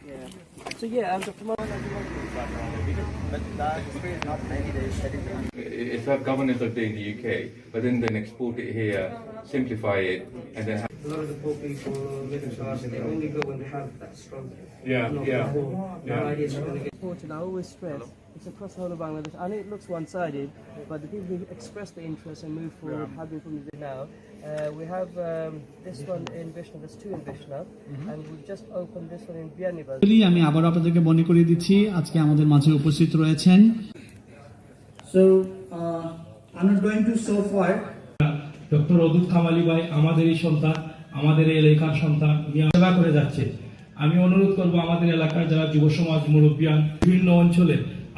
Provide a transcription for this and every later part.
Yeah. So yeah, and tomorrow But the display is not 90 days, that is the It's like governance of doing the UK, but then export it here, simplify it, and then a lot of the poor people living in Gaza, they only go when they have that strong. No ideas are going to get. Fortunately, I always stress it's across the whole of Bangladesh. I know it looks one-sided, but the people who express the interest and move forward have been from the now. We have this one in Vishnu, there's two in Vishnu, and we've just opened this one in Bianibar. আমি আবার আপনাদেরকে মনে করিয়ে দিচ্ছি আজকে আমাদের মাঝে উপস্থিত রয়েছেন So I'm not going to so far. Doctor অদুত কামালি ভাই আমাদের এই সন্তান, আমাদের এই এলাকার সন্তান, সেবা করে যাচ্ছে। আমি অনুরোধ করব আমাদের এলাকার যারা যুব সমাজ মুরব্বিয়ান বিভিন্ন অঞ্চলে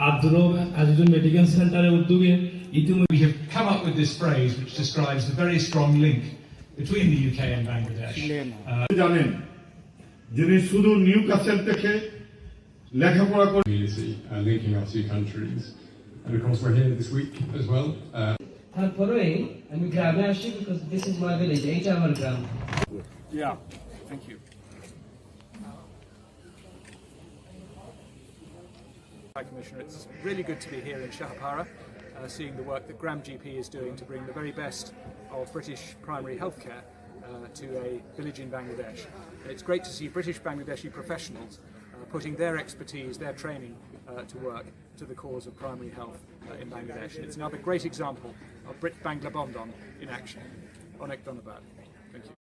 আদ্র একজন মেডিকেল সেন্টারের উদ্যোগে ইতিমধ্যে We have come up with this phrase which describes the very strong link between the UK and Bangladesh. জানেন যিনি শুধু নিউ ক্যাসেল থেকে লেখাপড়া করে community linking our two countries. And of course we're here this week as well. তারপরে আমি গ্রামে আসি because this is my village, এইটা আমার গ্রাম। Yeah, thank you. Hi Commissioner, it's really good to be here in Shahapara, seeing the work that Gram GP is doing to bring the very best of British primary healthcare to a village in Bangladesh. It's great to see British Bangladeshi professionals putting their expertise, their training to work to the cause of primary health in Bangladesh. And it's another great example of Brit Bangla Bondon in action. Onek Donabad. Thank you.